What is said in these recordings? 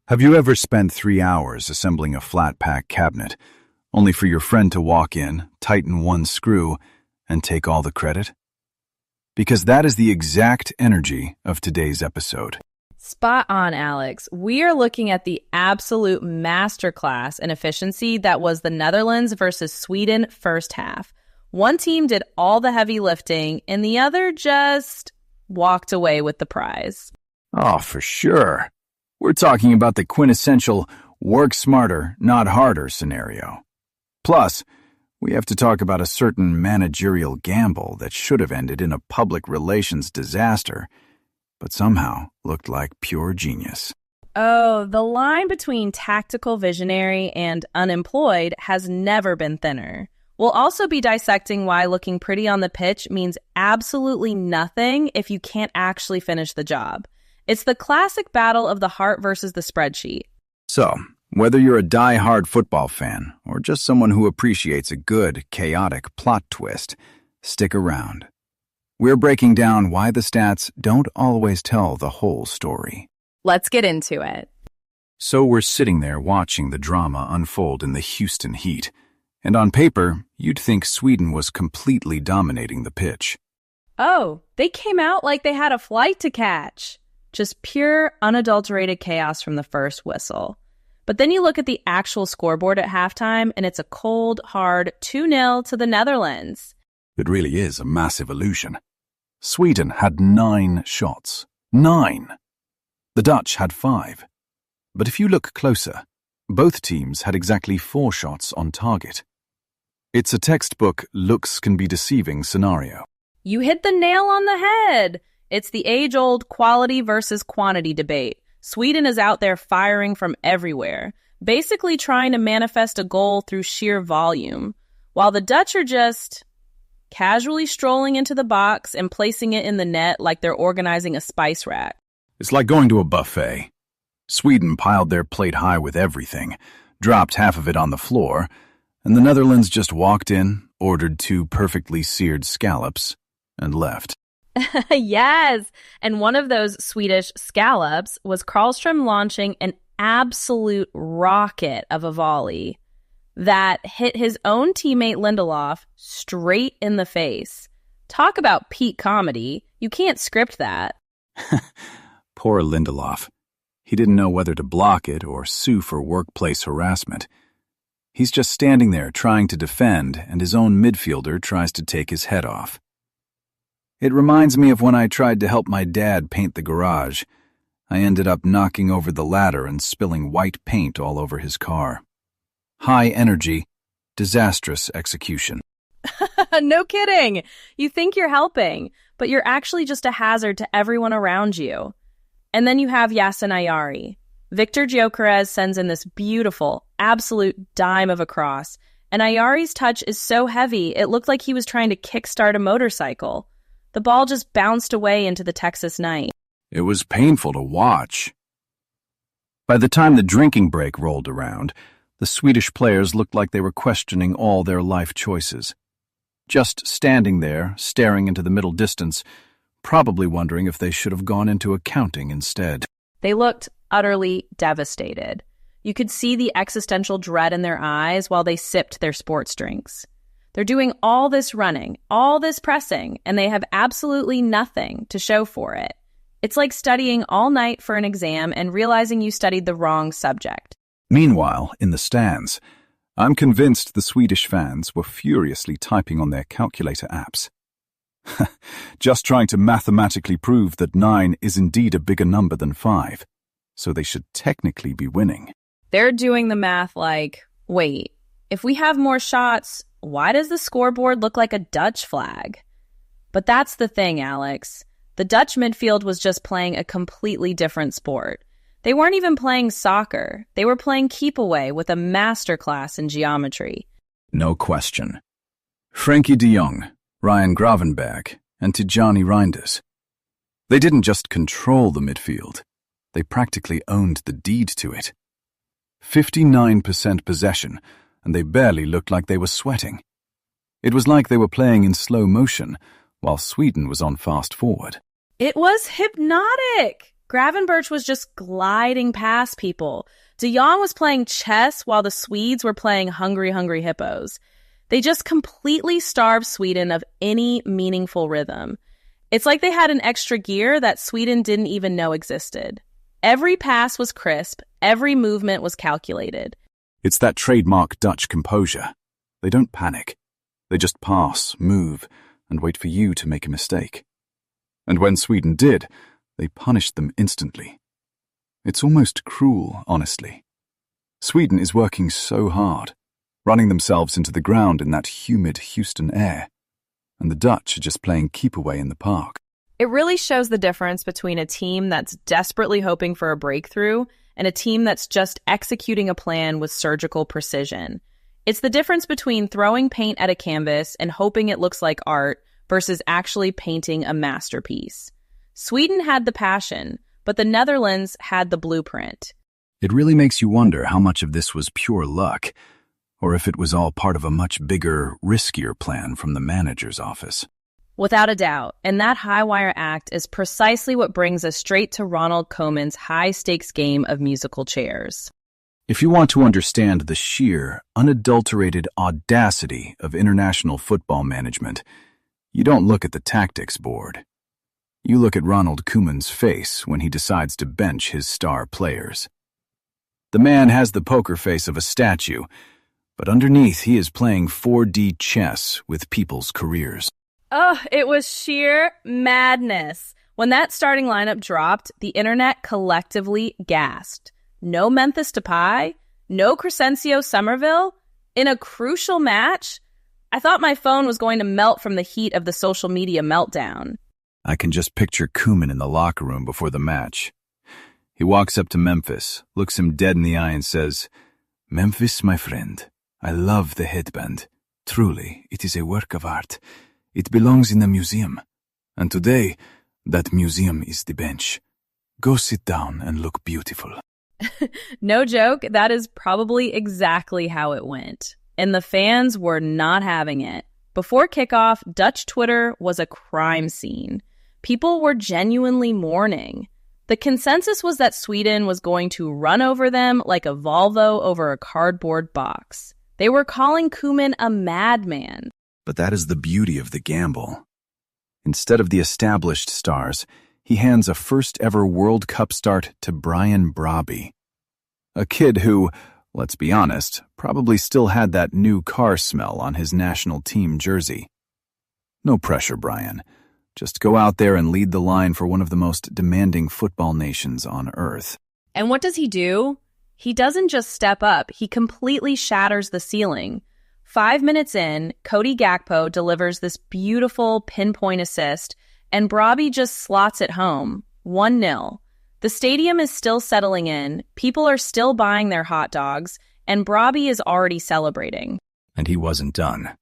Have you ever spent 3 hours assembling a flat-pack cabinet, only for your friend to walk in, tighten one screw, and take all the credit? Because that is the exact energy of today's episode. Spot on, Alex. We are looking at the absolute masterclass in efficiency that was the Netherlands versus Sweden first half. One team did all the heavy lifting, and the other just walked away with the prize. Oh, for sure. We're talking about the quintessential work smarter, not harder scenario. Plus, we have to talk about a certain managerial gamble that should have ended in a public relations disaster, but somehow looked like pure genius. Oh, the line between tactical visionary and unemployed has never been thinner. We'll also be dissecting why looking pretty on the pitch means absolutely nothing if you can't actually finish the job. It's the classic battle of the heart versus the spreadsheet. So, whether you're a die-hard football fan or just someone who appreciates a good, chaotic plot twist, stick around. We're breaking down why the stats don't always tell the whole story. Let's get into it. So we're sitting there watching the drama unfold in the Houston Heat, and on paper, you'd think Sweden was completely dominating the pitch. Oh, they came out like they had a flight to catch. Just pure, unadulterated chaos from the first whistle. But then you look at the actual scoreboard at halftime, and it's a cold, hard 2-0 to the Netherlands. It really is a massive illusion. Sweden had 9 shots. 9! The Dutch had 5. But if you look closer, both teams had exactly 4 shots on target. It's a textbook looks can be deceiving scenario. You hit the nail on the head. It's the age-old quality versus quantity debate. Sweden is out there firing from everywhere, basically trying to manifest a goal through sheer volume, while the Dutch are just casually strolling into the box and placing it in the net like they're organizing a spice rack. It's like going to a buffet. Sweden piled their plate high with everything, dropped half of it on the floor, and the Netherlands just walked in, ordered 2 perfectly seared scallops, and left. Yes, and one of those Swedish scallops was Karlstrom launching an absolute rocket of a volley that hit his own teammate Lindelof straight in the face. Talk about peak comedy. You can't script that. Poor Lindelof. He didn't know whether to block it or sue for workplace harassment. He's just standing there trying to defend, and his own midfielder tries to take his head off. It reminds me of when I tried to help my dad paint the garage. I ended up knocking over the ladder and spilling white paint all over his car. High energy, disastrous execution. No kidding. You think you're helping, but you're actually just a hazard to everyone around you. And then you have Yasin Ayari. Victor Gyökeres sends in this beautiful, absolute dime of a cross, and Ayari's touch is so heavy it looked like he was trying to kickstart a motorcycle. The ball just bounced away into the Texas night. It was painful to watch. By the time the drinking break rolled around, the Swedish players looked like they were questioning all their life choices. Just standing there, staring into the middle distance, probably wondering if they should have gone into accounting instead. They looked utterly devastated. You could see the existential dread in their eyes while they sipped their sports drinks. They're doing all this running, all this pressing, and they have absolutely nothing to show for it. It's like studying all night for an exam and realizing you studied the wrong subject. Meanwhile, in the stands, I'm convinced the Swedish fans were furiously typing on their calculator apps. Just trying to mathematically prove that 9 is indeed a bigger number than 5, so they should technically be winning. They're doing the math like, wait, if we have more shots, why does the scoreboard look like a Dutch flag? But that's the thing, Alex. The Dutch midfield was just playing a completely different sport. They weren't even playing soccer. They were playing keep away with a masterclass in geometry. No question. Frankie de Jong, Ryan Gravenberg, and Tijani Reinders. They didn't just control the midfield. They practically owned the deed to it. 59% possession, and they barely looked like they were sweating. It was like they were playing in slow motion, while Sweden was on fast forward. It was hypnotic. Gravenberch was just gliding past people. De Jong was playing chess while the Swedes were playing Hungry Hungry Hippos. They just completely starved Sweden of any meaningful rhythm. It's like they had an extra gear that Sweden didn't even know existed. Every pass was crisp, every movement was calculated. It's that trademark Dutch composure. They don't panic. They just pass, move, and wait for you to make a mistake. And when Sweden did, they punished them instantly. It's almost cruel, honestly. Sweden is working so hard, running themselves into the ground in that humid Houston air, and the Dutch are just playing keep away in the park. It really shows the difference between a team that's desperately hoping for a breakthrough and a team that's just executing a plan with surgical precision. It's the difference between throwing paint at a canvas and hoping it looks like art versus actually painting a masterpiece. Sweden had the passion, but the Netherlands had the blueprint. It really makes you wonder how much of this was pure luck, or if it was all part of a much bigger, riskier plan from the manager's office. Without a doubt, and that high-wire act is precisely what brings us straight to Ronald Koeman's high-stakes game of musical chairs. If you want to understand the sheer, unadulterated audacity of international football management, you don't look at the tactics board. You look at Ronald Koeman's face when he decides to bench his star players. The man has the poker face of a statue, but underneath he is playing 4D chess with people's careers. Oh, it was sheer madness. When that starting lineup dropped, the internet collectively gasped. No Memphis Depay, no Crescencio Somerville, in a crucial match? I thought my phone was going to melt from the heat of the social media meltdown. I can just picture Koeman in the locker room before the match. He walks up to Memphis, looks him dead in the eye and says, "Memphis, my friend, I love the headband. Truly, it is a work of art. It belongs in a museum. And today, that museum is the bench. Go sit down and look beautiful." No joke, that is probably exactly how it went. And the fans were not having it. Before kickoff, Dutch Twitter was a crime scene. People were genuinely mourning. The consensus was that Sweden was going to run over them like a Volvo over a cardboard box. They were calling Koeman a madman. But that is the beauty of the gamble. Instead of the established stars, he hands a first-ever World Cup start to Brian Brobbey. A kid who, let's be honest, probably still had that new car smell on his national team jersey. No pressure, Brian. Just go out there and lead the line for one of the most demanding football nations on earth. And what does he do? He doesn't just step up, he completely shatters the ceiling. 5 minutes in, Cody Gakpo delivers this beautiful pinpoint assist, and Brobbey just slots it home, 1-0. The stadium is still settling in, people are still buying their hot dogs, and Brobbey is already celebrating. And he wasn't done.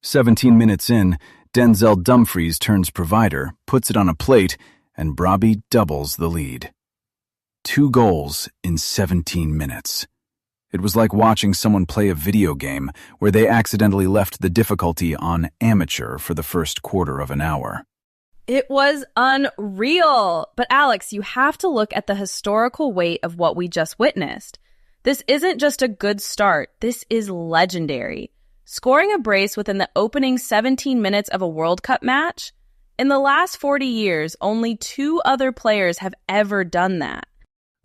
17 minutes in, Denzel Dumfries turns provider, puts it on a plate, and Brobbey doubles the lead. 2 goals in 17 minutes. It was like watching someone play a video game where they accidentally left the difficulty on amateur for the first quarter of an hour. It was unreal. But Alex, you have to look at the historical weight of what we just witnessed. This isn't just a good start. This is legendary. Scoring a brace within the opening 17 minutes of a World Cup match? In the last 40 years, only 2 other players have ever done that.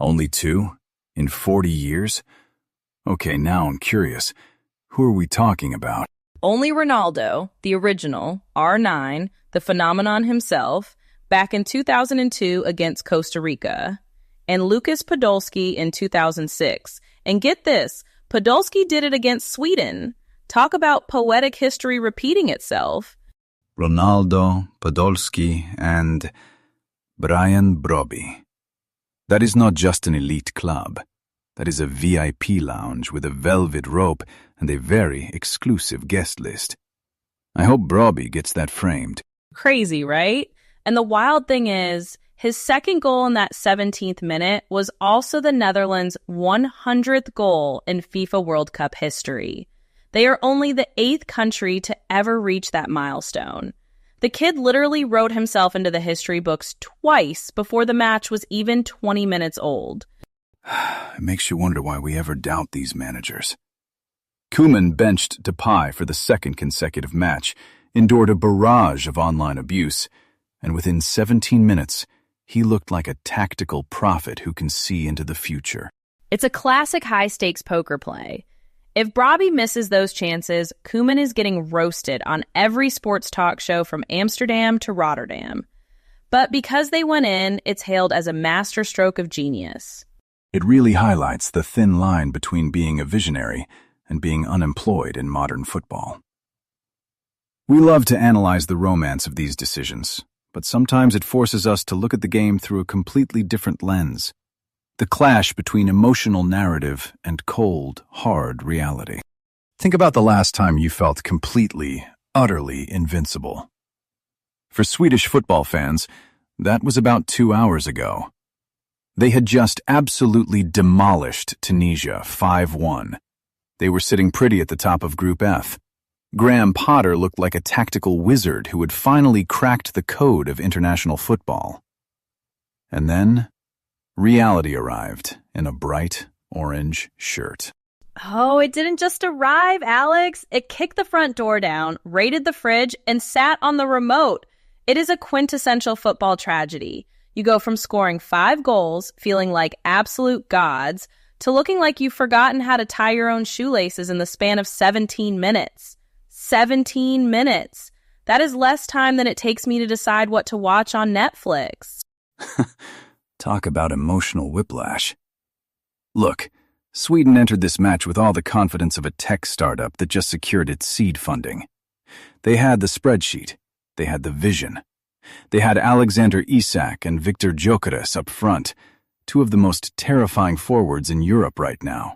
Only 2? In 40 years? Okay, now I'm curious. Who are we talking about? Only Ronaldo, the original, R9, the phenomenon himself, back in 2002 against Costa Rica, and Lucas Podolski in 2006. And get this, Podolski did it against Sweden. Talk about poetic history repeating itself. Ronaldo, Podolski, and Brian Brobbey. That is not just an elite club. That is a VIP lounge with a velvet rope and a very exclusive guest list. I hope Brobbey gets that framed. Crazy, right? And the wild thing is, his second goal in that 17th minute was also the Netherlands' 100th goal in FIFA World Cup history. They are only the 8th country to ever reach that milestone. The kid literally wrote himself into the history books twice before the match was even 20 minutes old. It makes you wonder why we ever doubt these managers. Koeman benched Depay for the second consecutive match, endured a barrage of online abuse, and within 17 minutes, he looked like a tactical prophet who can see into the future. It's a classic high-stakes poker play. If Brobbey misses those chances, Koeman is getting roasted on every sports talk show from Amsterdam to Rotterdam. But because they went in, it's hailed as a masterstroke of genius. It really highlights the thin line between being a visionary and being unemployed in modern football. We love to analyze the romance of these decisions, but sometimes it forces us to look at the game through a completely different lens. The clash between emotional narrative and cold, hard reality. Think about the last time you felt completely, utterly invincible. For Swedish football fans, that was about 2 hours ago. They had just absolutely demolished Tunisia 5-1. They were sitting pretty at the top of Group F. Graham Potter looked like a tactical wizard who had finally cracked the code of international football. And then, reality arrived in a bright orange shirt. Oh, it didn't just arrive, Alex. It kicked the front door down, raided the fridge, and sat on the remote. It is a quintessential football tragedy. You go from scoring 5 goals, feeling like absolute gods, to looking like you've forgotten how to tie your own shoelaces in the span of 17 minutes. 17 minutes. That is less time than it takes me to decide what to watch on Netflix. Talk about emotional whiplash. Look, Sweden entered this match with all the confidence of a tech startup that just secured its seed funding. They had the spreadsheet. They had the vision. They had Alexander Isak and Viktor Gyökeres up front, 2 of the most terrifying forwards in Europe right now.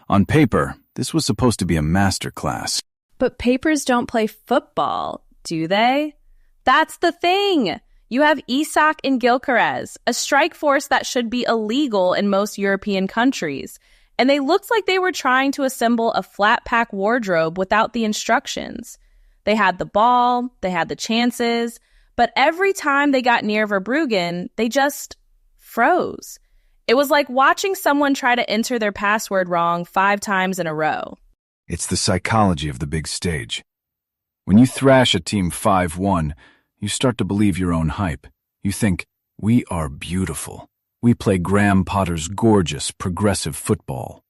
On paper, this was supposed to be a masterclass. But papers don't play football, do they? That's the thing! You have Isak and Gyökeres, a strike force that should be illegal in most European countries, and they looked like they were trying to assemble a flat-pack wardrobe without the instructions. They had the ball, they had the chances, but every time they got near Verbruggen, they just froze. It was like watching someone try to enter their password wrong 5 times in a row. It's the psychology of the big stage. When you thrash a team 5-1, you start to believe your own hype. You think, we are beautiful. We play Graham Potter's gorgeous, progressive football.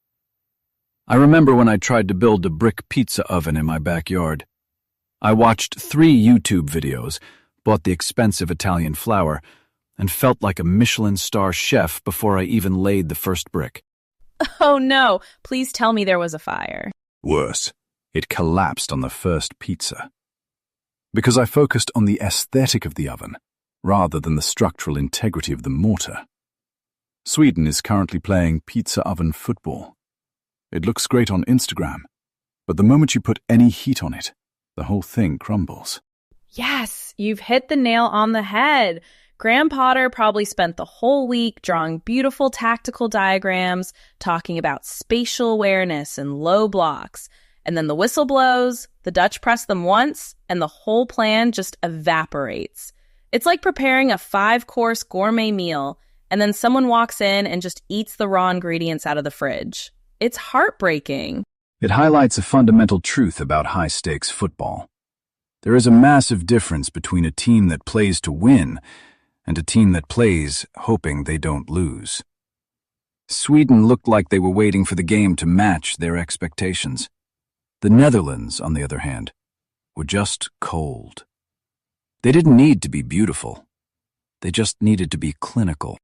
I remember when I tried to build a brick pizza oven in my backyard. I watched 3 YouTube videos, bought the expensive Italian flour, and felt like a Michelin star chef before I even laid the first brick. Oh no, please tell me there was a fire. Worse, it collapsed on the first pizza. Because I focused on the aesthetic of the oven, rather than the structural integrity of the mortar. Sweden is currently playing pizza oven football. It looks great on Instagram, but the moment you put any heat on it, the whole thing crumbles. Yes, you've hit the nail on the head. Graham Potter probably spent the whole week drawing beautiful tactical diagrams, talking about spatial awareness and low blocks. And then the whistle blows, the Dutch press them once, and the whole plan just evaporates. It's like preparing a 5-course gourmet meal, and then someone walks in and just eats the raw ingredients out of the fridge. It's heartbreaking. It highlights a fundamental truth about high-stakes football. There is a massive difference between a team that plays to win and a team that plays hoping they don't lose. Sweden looked like they were waiting for the game to match their expectations. The Netherlands, on the other hand, were just cold. They didn't need to be beautiful. They just needed to be clinical.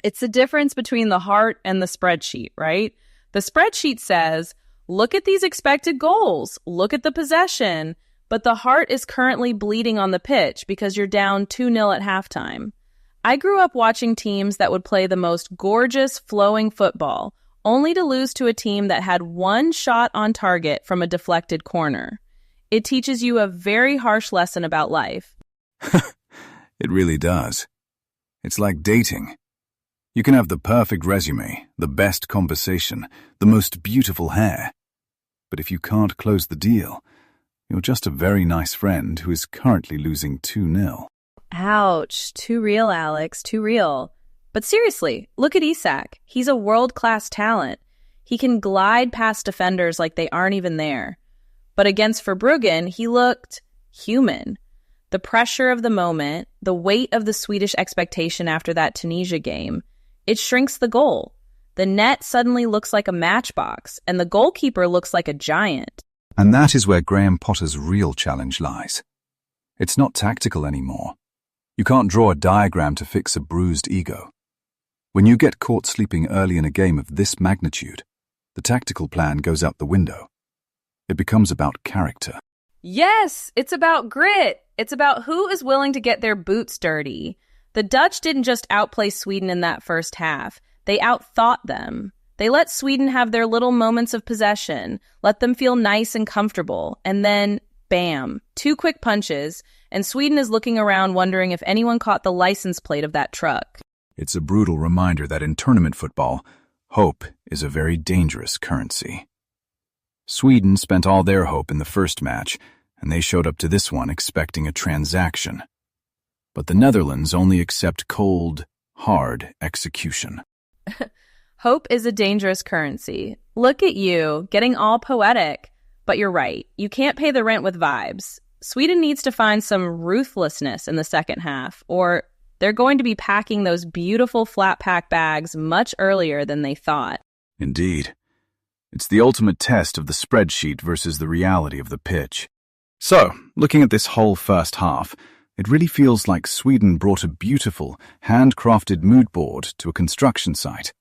It's the difference between the heart and the spreadsheet, right? The spreadsheet says, look at these expected goals, look at the possession, but the heart is currently bleeding on the pitch because you're down 2-0 at halftime. I grew up watching teams that would play the most gorgeous, flowing football, only to lose to a team that had 1 shot on target from a deflected corner. It teaches you a very harsh lesson about life. It really does. It's like dating. You can have the perfect resume, the best conversation, the most beautiful hair. But if you can't close the deal, You're just a very nice friend who is currently losing 2-0. Ouch. Too real, Alex. Too real. But seriously, look at Isak. He's a world-class talent. He can glide past defenders like they aren't even there. But against Verbruggen, he looked human. The pressure of the moment, the weight of the Swedish expectation after that Tunisia game, it shrinks the goal. The net suddenly looks like a matchbox, and the goalkeeper looks like a giant. And that is where Graham Potter's real challenge lies. It's not tactical anymore. You can't draw a diagram to fix a bruised ego. When you get caught sleeping early in a game of this magnitude, the tactical plan goes out the window. It becomes about character. Yes, it's about grit. It's about who is willing to get their boots dirty. The Dutch didn't just outplay Sweden in that first half. They outthought them. They let Sweden have their little moments of possession, let them feel nice and comfortable, and then, bam, 2 quick punches, and Sweden is looking around wondering if anyone caught the license plate of that truck. It's a brutal reminder that in tournament football, hope is a very dangerous currency. Sweden spent all their hope in the first match, and they showed up to this one expecting a transaction. But the Netherlands only accept cold, hard execution. Hope is a dangerous currency. Look at you, getting all poetic. But you're right, you can't pay the rent with vibes. Sweden needs to find some ruthlessness in the second half, or they're going to be packing those beautiful flat pack bags much earlier than they thought. Indeed. It's the ultimate test of the spreadsheet versus the reality of the pitch. So, looking at this whole first half, it really feels like Sweden brought a beautiful, handcrafted mood board to a construction site,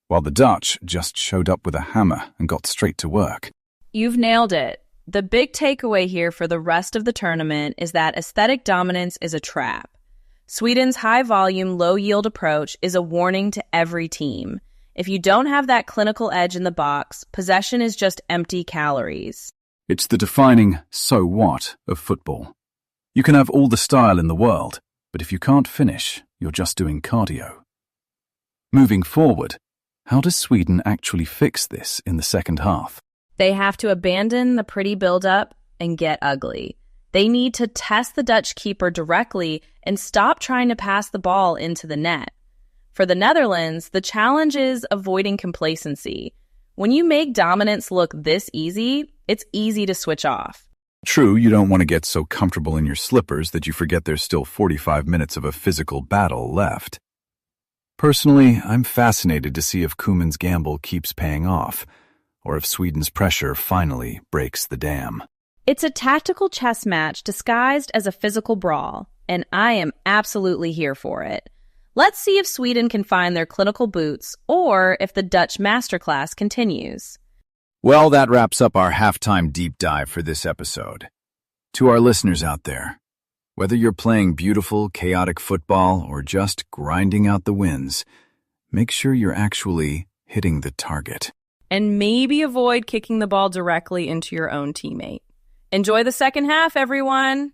while the Dutch just showed up with a hammer and got straight to work. You've nailed it. The big takeaway here for the rest of the tournament is that aesthetic dominance is a trap. Sweden's high-volume, low-yield approach is a warning to every team. If you don't have that clinical edge in the box, possession is just empty calories. It's the defining so what of football. You can have all the style in the world, but if you can't finish, you're just doing cardio. Moving forward, how does Sweden actually fix this in the second half? They have to abandon the pretty build-up and get ugly. They need to test the Dutch keeper directly and stop trying to pass the ball into the net. For the Netherlands, the challenge is avoiding complacency. When you make dominance look this easy, it's easy to switch off. True, you don't want to get so comfortable in your slippers that you forget there's still 45 minutes of a physical battle left. Personally, I'm fascinated to see if Koeman's gamble keeps paying off, or if Sweden's pressure finally breaks the dam. It's a tactical chess match disguised as a physical brawl, and I am absolutely here for it. Let's see if Sweden can find their clinical boots, or if the Dutch masterclass continues. Well, that wraps up our halftime deep dive for this episode. To our listeners out there, whether you're playing beautiful, chaotic football or just grinding out the wins, make sure you're actually hitting the target. And maybe avoid kicking the ball directly into your own teammate. Enjoy the second half, everyone!